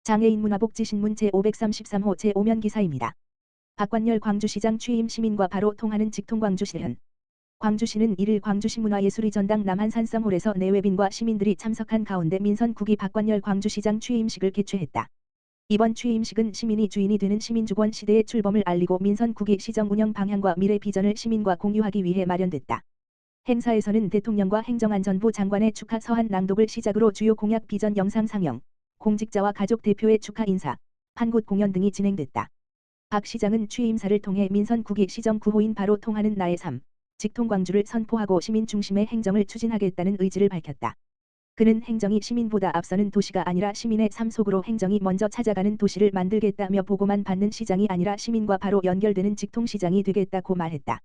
장애인 문화복지신문 제533호 제5면 기사입니다. 박관열 광주시장 취임 시민과 바로 통하는 직통 광주시현. 광주시는 1일 광주시 문화예술의 전당 남한산성홀에서 내외빈과 시민들이 참석한 가운데 민선 9기 박관열 광주시장 취임식을 개최했다. 이번 취임식은 시민이 주인이 되는 시민주권 시대의 출범을 알리고 민선 9기 시정 운영 방향과 미래 비전을 시민과 공유하기 위해 마련됐다. 행사에서는 대통령과 행정안전부 장관의 축하 서한 낭독을 시작으로 주요 공약 비전 영상 상영, 공직자와 가족 대표의 축하 인사, 판굿 공연 등이 진행됐다. 박 시장은 취임사를 통해 민선 9기 시정 9호인 바로 통하는 나의 삶, 직통 광주를 선포하고 시민 중심의 행정을 추진하겠다는 의지를 밝혔다. 그는 행정이 시민보다 앞서는 도시가 아니라 시민의 삶 속으로 행정이 먼저 찾아가는 도시를 만들겠다며 보고만 받는 시장이 아니라 시민과 바로 연결되는 직통시장이 되겠다고 말했다.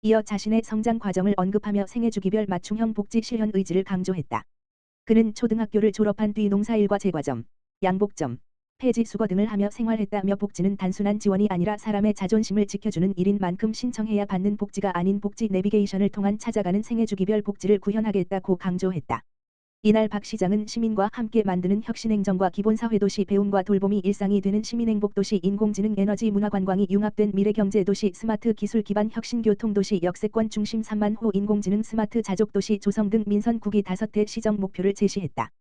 이어 자신의 성장 과정을 언급하며 생애주기별 맞춤형 복지 실현 의지를 강조했다. 그는 초등학교를 졸업한 뒤 농사일과 제과점, 양복점, 폐지 수거 등을 하며 생활했다며 복지는 단순한 지원이 아니라 사람의 자존심을 지켜주는 일인 만큼 신청해야 받는 복지가 아닌 복지 내비게이션을 통한 찾아가는 생애주기별 복지를 구현하겠다고 강조했다. 이날 박 시장은 시민과 함께 만드는 혁신행정과 기본사회도시 배움과 돌봄이 일상이 되는 시민행복도시 인공지능 에너지 문화관광이 융합된 미래경제도시 스마트 기술 기반 혁신교통도시 역세권 중심 3만 호 인공지능 스마트 자족도시 조성 등 민선 9기 5대 시정 목표를 제시했다.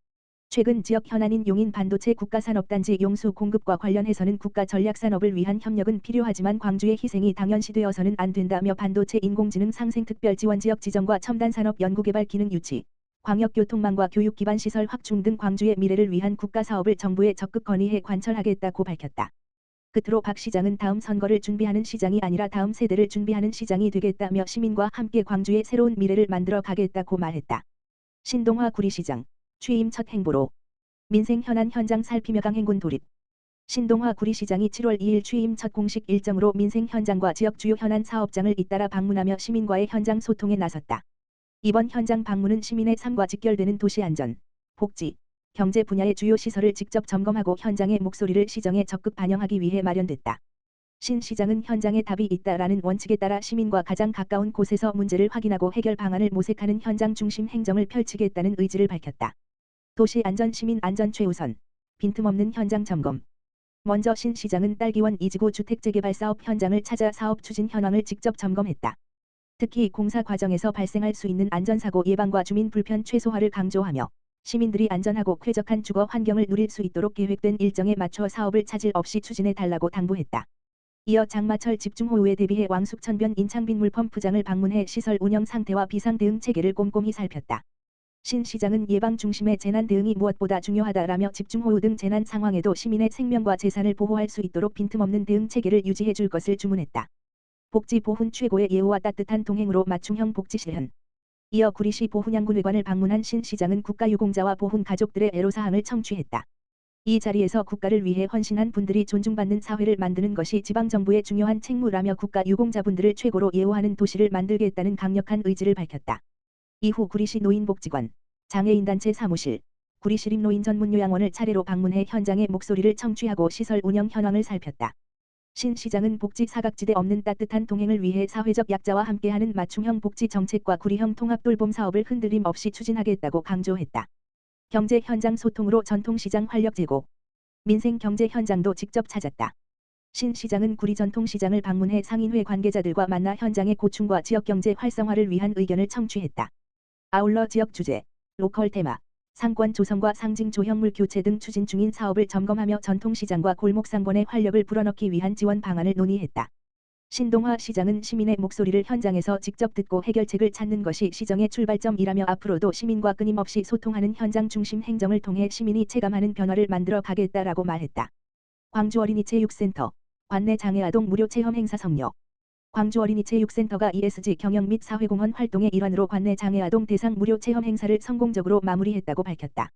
최근 지역 현안인 용인 반도체 국가산업단지 용수 공급과 관련해서는 국가전략산업을 위한 협력은 필요하지만 광주의 희생이 당연시되어서는 안 된다며 반도체 인공지능 상생특별지원 지역 지정과 첨단산업 연구개발 기능 유치, 광역교통망과 교육기반시설 확충 등 광주의 미래를 위한 국가사업을 정부에 적극 건의해 관철하겠다고 밝혔다. 끝으로 박 시장은 다음 선거를 준비하는 시장이 아니라 다음 세대를 준비하는 시장이 되겠다며 시민과 함께 광주의 새로운 미래를 만들어 가겠다고 말했다. 신동화 구리시장 취임 첫 행보로 민생 현안 현장 살피며 강행군 돌입. 신동화 구리시장이 7월 2일 취임 첫 공식 일정으로 민생 현장과 지역 주요 현안 사업장을 잇따라 방문하며 시민과의 현장 소통에 나섰다. 이번 현장 방문은 시민의 삶과 직결되는 도시 안전, 복지, 경제 분야의 주요 시설을 직접 점검하고 현장의 목소리를 시정에 적극 반영하기 위해 마련됐다. 신 시장은 현장에 답이 있다라는 원칙에 따라 시민과 가장 가까운 곳에서 문제를 확인하고 해결 방안을 모색하는 현장 중심 행정을 펼치겠다는 의지를 밝혔다. 도시 안전 시민 안전 최우선, 빈틈없는 현장 점검. 먼저 신 시장은 딸기원 2지구 주택 재개발 사업 현장을 찾아 사업 추진 현황을 직접 점검했다. 특히 공사 과정에서 발생할 수 있는 안전사고 예방과 주민 불편 최소화를 강조하며 시민들이 안전하고 쾌적한 주거 환경을 누릴 수 있도록 계획된 일정에 맞춰 사업을 차질 없이 추진해 달라고 당부했다. 이어 장마철 집중호우에 대비해 왕숙천변 인창빈 물펌프장을 방문해 시설 운영 상태와 비상 대응 체계를 꼼꼼히 살폈다. 신 시장은 예방 중심의 재난 대응이 무엇보다 중요하다라며 집중호우 등 재난 상황에도 시민의 생명과 재산을 보호할 수 있도록 빈틈없는 대응 체계를 유지해 줄 것을 주문했다. 복지 보훈 최고의 예우와 따뜻한 동행으로 맞춤형 복지 실현. 이어 구리시 보훈양군회관을 방문한 신 시장은 국가유공자와 보훈 가족들의 애로사항을 청취했다. 이 자리에서 국가를 위해 헌신한 분들이 존중받는 사회를 만드는 것이 지방정부의 중요한 책무라며 국가유공자분들을 최고로 예우하는 도시를 만들겠다는 강력한 의지를 밝혔다. 이후 구리시 노인복지관, 장애인단체 사무실, 구리시립노인전문요양원을 차례로 방문해 현장의 목소리를 청취하고 시설 운영 현황을 살폈다. 신 시장은 복지 사각지대 없는 따뜻한 동행을 위해 사회적 약자와 함께하는 맞춤형 복지 정책과 구리형 통합 돌봄 사업을 흔들림 없이 추진하겠다고 강조했다. 경제 현장 소통으로 전통시장 활력 제고. 민생 경제 현장도 직접 찾았다. 신 시장은 구리 전통시장을 방문해 상인회 관계자들과 만나 현장의 고충과 지역 경제 활성화를 위한 의견을 청취했다. 아울러 지역 주제, 로컬 테마, 상권 조성과 상징 조형물 교체 등 추진 중인 사업을 점검하며 전통시장과 골목상권의 활력을 불어넣기 위한 지원 방안을 논의했다. 신동화 시장은 시민의 목소리를 현장에서 직접 듣고 해결책을 찾는 것이 시정의 출발점이라며 앞으로도 시민과 끊임없이 소통하는 현장 중심 행정을 통해 시민이 체감하는 변화를 만들어 가겠다라고 말했다. 광주어린이체육센터, 관내 장애아동 무료 체험 행사 성료. 광주어린이체육센터가 ESG 경영 및 사회공헌 활동의 일환으로 관내 장애아동 대상 무료 체험 행사를 성공적으로 마무리했다고 밝혔다.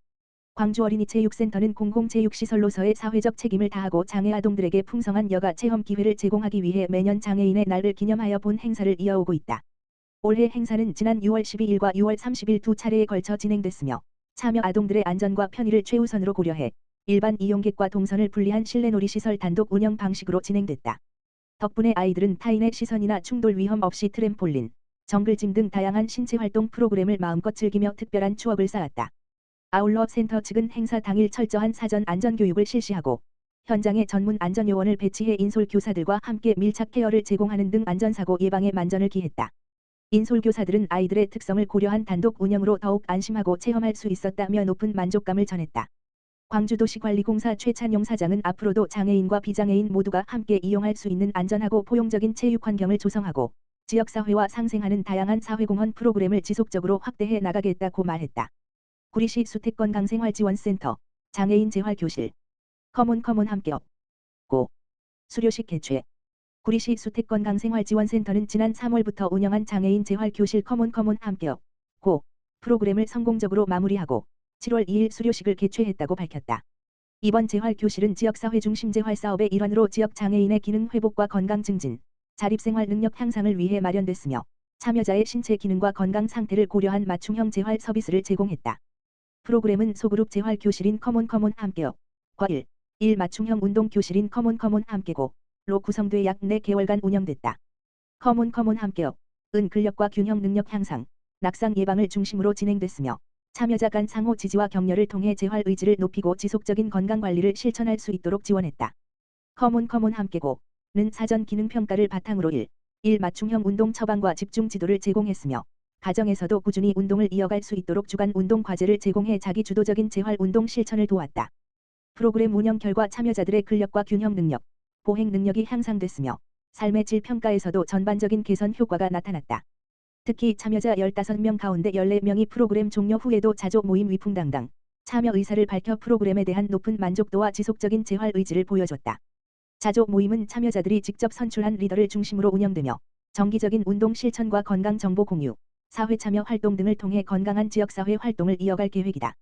광주어린이체육센터는 공공체육시설로서의 사회적 책임을 다하고 장애아동들에게 풍성한 여가 체험 기회를 제공하기 위해 매년 장애인의 날을 기념하여 본 행사를 이어오고 있다. 올해 행사는 지난 6월 12일과 6월 30일 두 차례에 걸쳐 진행됐으며 참여 아동들의 안전과 편의를 최우선으로 고려해 일반 이용객과 동선을 분리한 실내놀이시설 단독 운영 방식으로 진행됐다. 덕분에 아이들은 타인의 시선이나 충돌 위험 없이 트램폴린, 정글짐 등 다양한 신체 활동 프로그램을 마음껏 즐기며 특별한 추억을 쌓았다. 아울러 센터 측은 행사 당일 철저한 사전 안전교육을 실시하고 현장에 전문 안전요원을 배치해 인솔교사들과 함께 밀착 케어를 제공하는 등 안전사고 예방에 만전을 기했다. 인솔교사들은 아이들의 특성을 고려한 단독 운영으로 더욱 안심하고 체험할 수 있었다며 높은 만족감을 전했다. 광주도시관리공사 최찬용 사장은 앞으로도 장애인과 비장애인 모두가 함께 이용할 수 있는 안전하고 포용적인 체육 환경을 조성하고 지역사회와 상생하는 다양한 사회공헌 프로그램을 지속적으로 확대해 나가겠다고 말했다. 구리시 수태권강생활지원센터 장애인 재활교실 커먼 함께업 고 수료식 개최. 구리시 수태권강생활지원센터는 지난 3월부터 운영한 장애인 재활교실 커먼 함께업 고 프로그램을 성공적으로 마무리하고 7월 2일 수료식을 개최했다고 밝혔다. 이번 재활교실은 지역사회 중심 재활사업의 일환으로 지역 장애인의 기능 회복과 건강 증진, 자립생활 능력 향상을 위해 마련됐으며 참여자의 신체 기능과 건강 상태를 고려한 맞춤형 재활 서비스를 제공했다. 프로그램은 소그룹 재활교실인 커먼 함께업 과 1 맞춤형 운동교실인 커먼 함께고 로 구성돼 약 4개월간 운영됐다. 커먼 함께업 은 근력과 균형 능력 향상, 낙상 예방을 중심으로 진행됐으며 참여자 간 상호 지지와 격려를 통해 재활 의지를 높이고 지속적인 건강관리를 실천할 수 있도록 지원했다. 커먼 함께고는 사전 기능평가를 바탕으로 1 맞춤형 운동 처방과 집중 지도를 제공했으며 가정에서도 꾸준히 운동을 이어갈 수 있도록 주간 운동 과제를 제공해 자기 주도적인 재활 운동 실천을 도왔다. 프로그램 운영 결과 참여자들의 근력과 균형 능력, 보행 능력이 향상됐으며 삶의 질 평가에서도 전반적인 개선 효과가 나타났다. 특히 참여자 15명 가운데 14명이 프로그램 종료 후에도 자조 모임 위풍당당 참여 의사를 밝혀 프로그램에 대한 높은 만족도와 지속적인 재활 의지를 보여줬다. 자조 모임은 참여자들이 직접 선출한 리더를 중심으로 운영되며 정기적인 운동 실천과 건강 정보 공유, 사회 참여 활동 등을 통해 건강한 지역사회 활동을 이어갈 계획이다.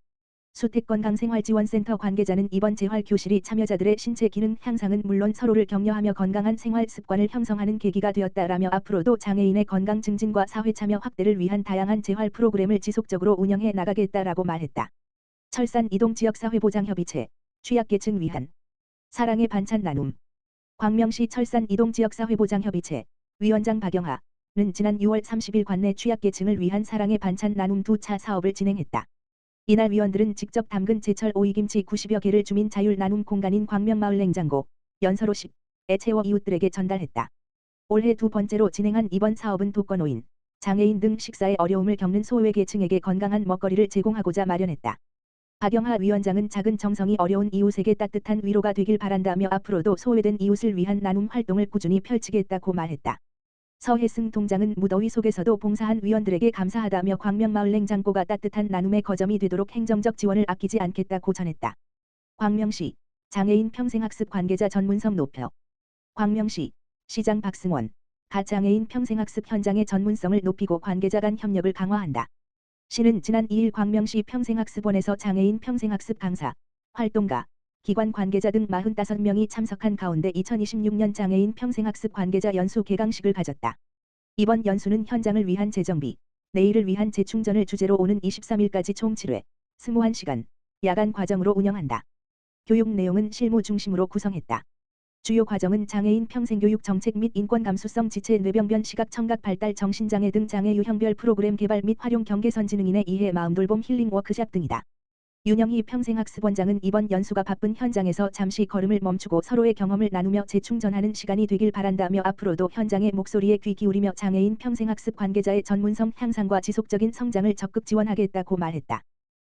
수태권강생활지원센터 관계자는 이번 재활교실이 참여자들의 신체 기능 향상은 물론 서로를 격려하며 건강한 생활 습관을 형성하는 계기가 되었다라며 앞으로도 장애인의 건강 증진과 사회 참여 확대를 위한 다양한 재활 프로그램을 지속적으로 운영해 나가겠다라고 말했다. 철산 이동지역사회보장협의체, 취약계층 위한 사랑의 반찬 나눔. 광명시 철산 이동지역사회보장협의체 위원장 박영하는 지난 6월 30일 관내 취약계층을 위한 사랑의 반찬 나눔 2차 사업을 진행했다. 이날 위원들은 직접 담근 제철 오이김치 90여 개를 주민 자율 나눔 공간인 광명마을 냉장고 연서로 10에 채워 이웃들에게 전달했다. 올해 두 번째로 진행한 이번 사업은 독거노인, 장애인 등 식사에 어려움을 겪는 소외계층에게 건강한 먹거리를 제공하고자 마련했다. 박영하 위원장은 작은 정성이 어려운 이웃에게 따뜻한 위로가 되길 바란다며 앞으로도 소외된 이웃을 위한 나눔 활동을 꾸준히 펼치겠다고 말했다. 서혜승 동장은 무더위 속에서도 봉사한 위원들에게 감사하다며 광명마을 냉장고가 따뜻한 나눔의 거점이 되도록 행정적 지원을 아끼지 않겠다고 전했다. 광명시 장애인 평생학습 관계자 전문성 높여. 광명시 시장 박승원 가장애인 평생학습 현장의 전문성을 높이고 관계자 간 협력을 강화한다. 시는 지난 2일 광명시 평생학습원에서 장애인 평생학습 강사, 활동가, 기관 관계자 등 45명이 참석한 가운데 2026년 장애인 평생학습 관계자 연수 개강식을 가졌다. 이번 연수는 현장을 위한 재정비, 내일을 위한 재충전을 주제로 오는 23일까지 총 7회, 21시간, 야간 과정으로 운영한다. 교육 내용은 실무 중심으로 구성했다. 주요 과정은 장애인 평생교육 정책 및 인권 감수성 지체 뇌병변 시각 청각 발달 정신장애 등 장애 유형별 프로그램 개발 및 활용 경계선 지능인의 이해 마음돌봄 힐링 워크샵 등이다. 윤영희 평생학습원장은 이번 연수가 바쁜 현장에서 잠시 걸음을 멈추고 서로의 경험을 나누며 재충전하는 시간이 되길 바란다며 앞으로도 현장의 목소리에 귀 기울이며 장애인 평생학습 관계자의 전문성 향상과 지속적인 성장을 적극 지원하겠다고 말했다.